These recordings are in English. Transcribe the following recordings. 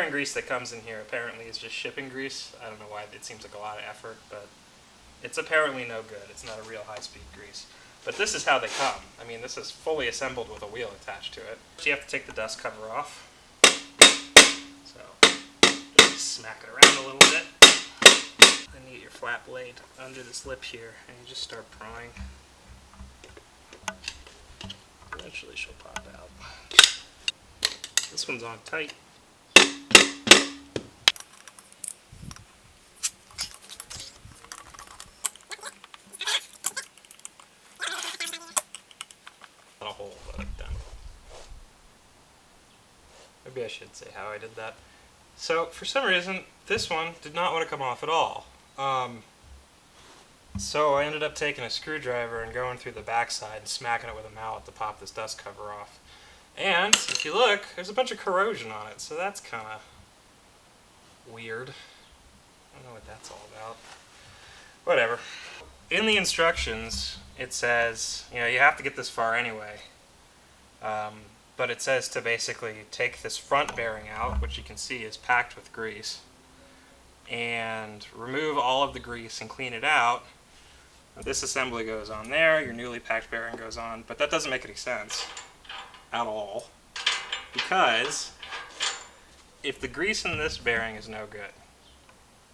bearing grease that comes in here apparently is just shipping grease. I don't know why it seems like a lot of effort, but it's apparently no good. It's not a real high-speed grease. But this is how they come. I mean, this is fully assembled with a wheel attached to it. So you have to take the dust cover off. So just smack it around a little bit. Then you get your flat blade under this lip here, and you just start prying. Eventually she'll pop out. This one's on tight. A hole, but I've done. Maybe I should say how I did that. So for some reason, this one did not want to come off at all. So I ended up taking a screwdriver and going through the backside and smacking it with a mallet to pop this dust cover off. And if you look, there's a bunch of corrosion on it, so that's kind of weird. I don't know what that's all about. Whatever. In the instructions, it says, you know, you have to get this far anyway. But it says to basically take this front bearing out, which you can see is packed with grease, and remove all of the grease and clean it out. This assembly goes on there, your newly packed bearing goes on, but that doesn't make any sense at all, because if the grease in this bearing is no good,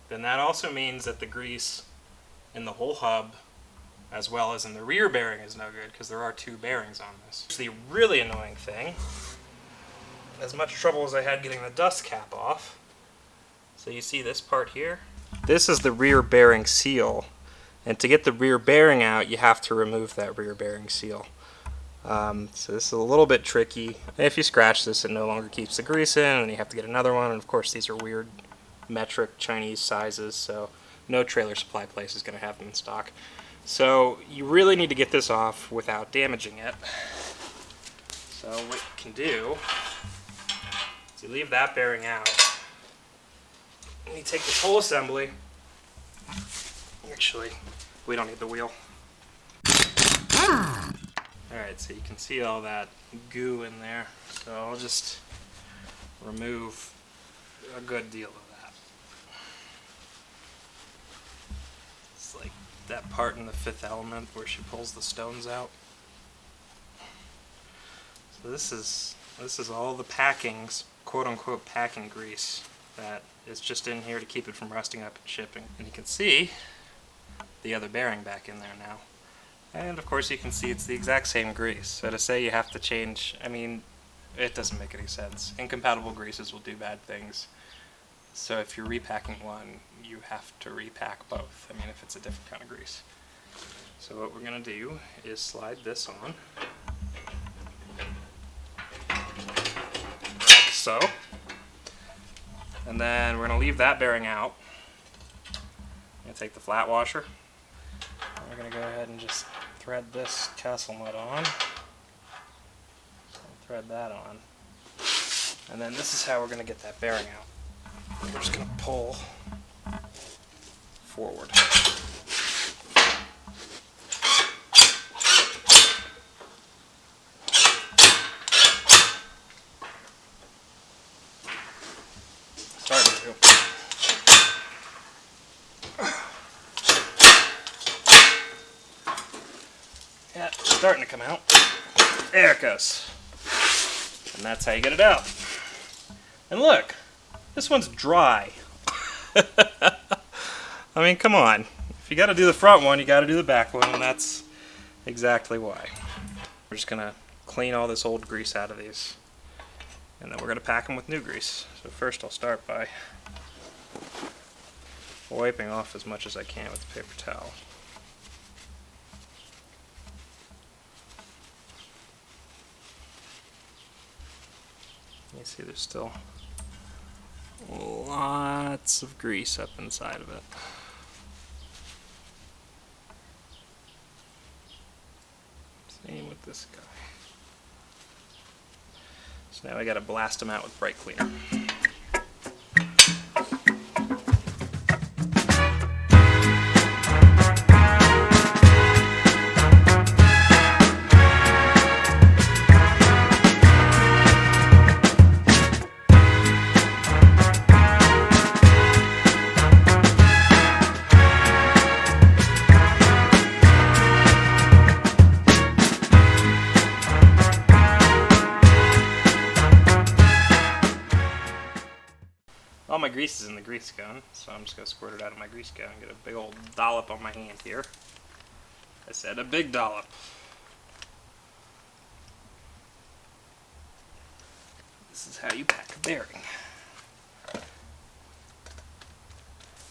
then that also means that the grease in the whole hub as well as in the rear bearing is no good, because there are two bearings on this. The really annoying thing, as much trouble as I had getting the dust cap off, so you see this part here? This is the rear bearing seal, and to get the rear bearing out you have to remove that rear bearing seal. So this is a little bit tricky. If you scratch this, it no longer keeps the grease in, and you have to get another one, and of course these are weird metric Chinese sizes, so no Trailer Supply place is going to have them in stock. So you really need to get this off without damaging it. So what you can do is you leave that bearing out, and you take this whole assembly. Actually, we don't need the wheel. Alright, so you can see all that goo in there, so I'll just remove a good deal of that. It's like that part in The Fifth Element where she pulls the stones out. So this is all the packings, quote-unquote packing grease, that is just in here to keep it from rusting up and shipping. And you can see the other bearing back in there now. And of course you can see it's the exact same grease. So to say you have to change, I mean, it doesn't make any sense. Incompatible greases will do bad things. So if you're repacking one, you have to repack both. I mean, if it's a different kind of grease. So what we're going to do is slide this on. Like so. And then we're going to leave that bearing out. I'm going to take the flat washer. And we're going to go ahead and just thread this castle nut on. And thread that on. And then this is how we're going to get that bearing out. We're just going to pull forward. Starting to. Yeah, it's starting to come out. There it goes. And that's how you get it out. And look, this one's dry. I mean, come on. If you got to do the front one, you got to do the back one, and that's exactly why. We're just going to clean all this old grease out of these, and then we're going to pack them with new grease. So first I'll start by wiping off as much as I can with a paper towel. You see there's still lots of grease up inside of it. Same with this guy. So now I gotta blast them out with brake cleaner. grease is in the grease gun, so I'm just going to squirt it out of my grease gun and get a big old dollop on my hand here. I said a big dollop. This is how you pack a bearing.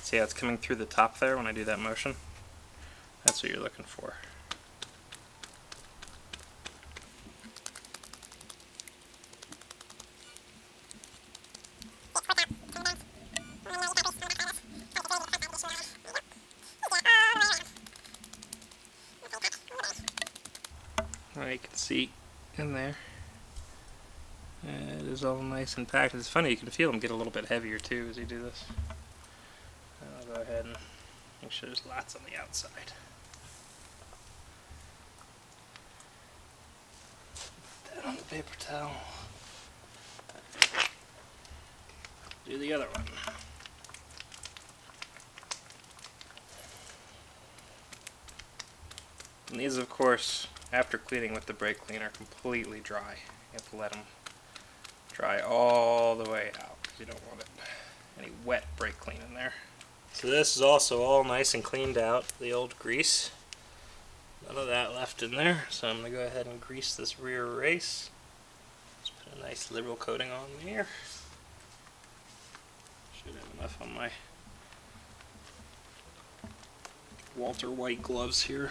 See how it's coming through the top there when I do that motion? That's what you're looking for. You can see in there. It is all nice and packed. It's funny, you can feel them get a little bit heavier too as you do this. I'll go ahead and make sure there's lots on the outside. Put that on the paper towel. Do the other one. And these, of course, after cleaning with the brake cleaner, completely dry. You have to let them dry all the way out because you don't want any wet brake clean in there. So this is also all nice and cleaned out, the old grease. None of that left in there, so I'm going to go ahead and grease this rear race. Just put a nice liberal coating on there. Should have enough on my Walter White gloves here.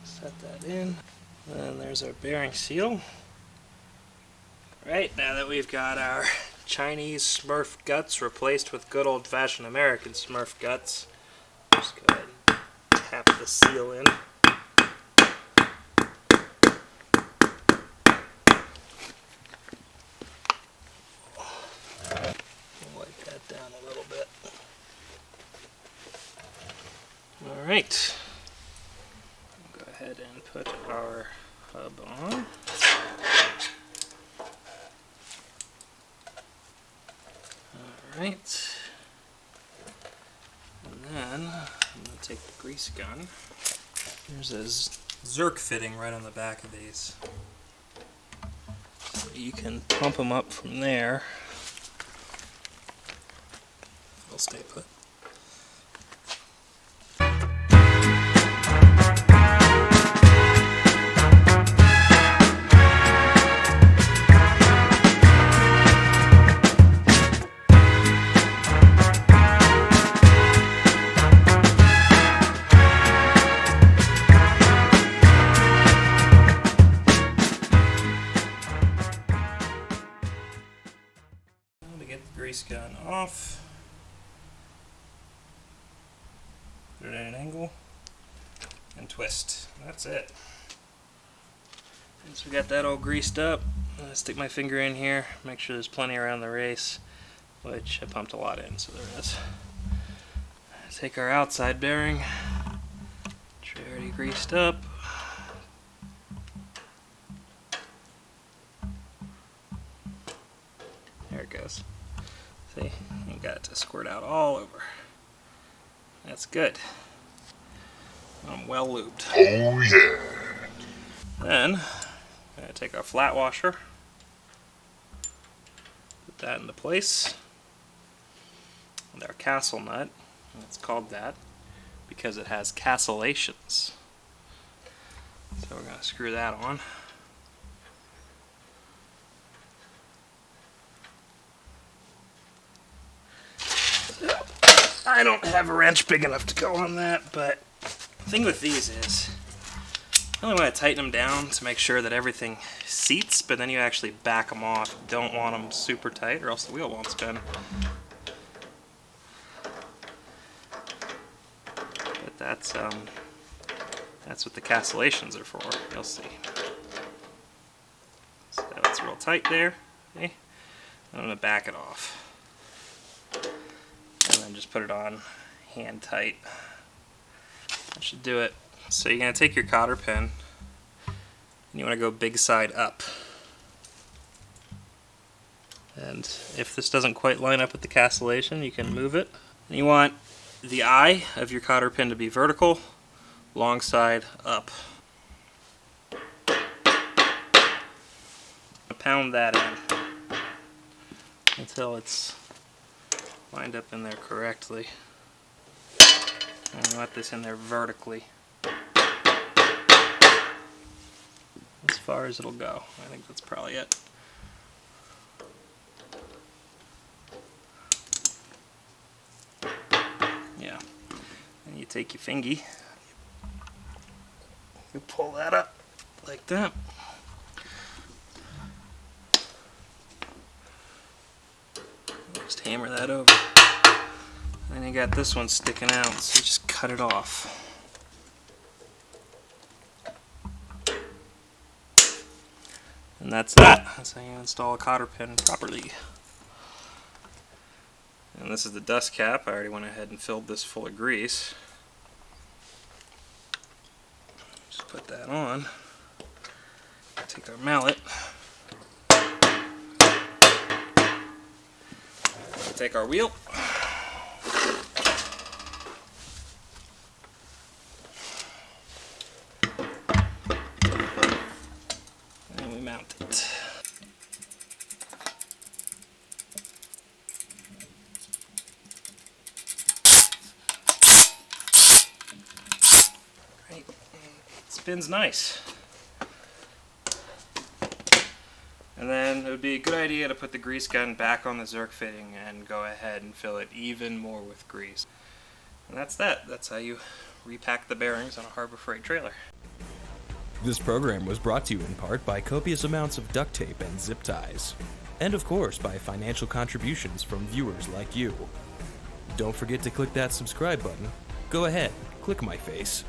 Set that in. And there's our bearing seal. Right, now that we've got our Chinese Smurf guts replaced with good old-fashioned American Smurf guts, just go ahead and tap the seal in. Wipe that down a little bit. Alright. Go ahead and put our hub on. Alright. And then I'm going to take the grease gun. There's a Zerk fitting right on the back of these. So you can pump them up from there. They'll stay put. Grease gun off, put it at an angle, and twist. That's it. Once we got that all greased up, I'm going to stick my finger in here, make sure there's plenty around the race, which I pumped a lot in, so there is. Take our outside bearing, which we already greased up. There it goes. See, you got it to squirt out all over. That's good. I'm well lubed. Oh yeah. Then, I'm going to take our flat washer, put that into place, and our castle nut, and it's called that because it has castellations. So we're going to screw that on. I don't have a wrench big enough to go on that, but the thing with these is you only want to tighten them down to make sure that everything seats, but then you actually back them off. You don't want them super tight or else the wheel won't spin. But that's what the castellations are for. You'll see. So it's real tight there. Okay. I'm going to back it off. And then just put it on hand tight. That should do it. So you're going to take your cotter pin and you want to go big side up. And if this doesn't quite line up with the castellation, you can move it And you want the eye of your cotter pin to be vertical, long side up. Pound that in until it's lined up in there correctly. And we want this in there vertically. As far as it'll go. I think that's probably it. Yeah. And you take your fingy, you pull that up like that. Just hammer that over. And then you got this one sticking out, so you just cut it off. And that's that. That's how you install a cotter pin properly. And this is the dust cap. I already went ahead and filled this full of grease. Just put that on. Take our mallet. Take our wheel. And we mount it. Great. It spins nice. And then it would be a good idea to put the grease gun back on the Zerk fitting and go ahead and fill it even more with grease. And that's that. That's how you repack the bearings on a Harbor Freight trailer. This program was brought to you in part by copious amounts of duct tape and zip ties. And of course by financial contributions from viewers like you. Don't forget to click that subscribe button. Go ahead, click my face.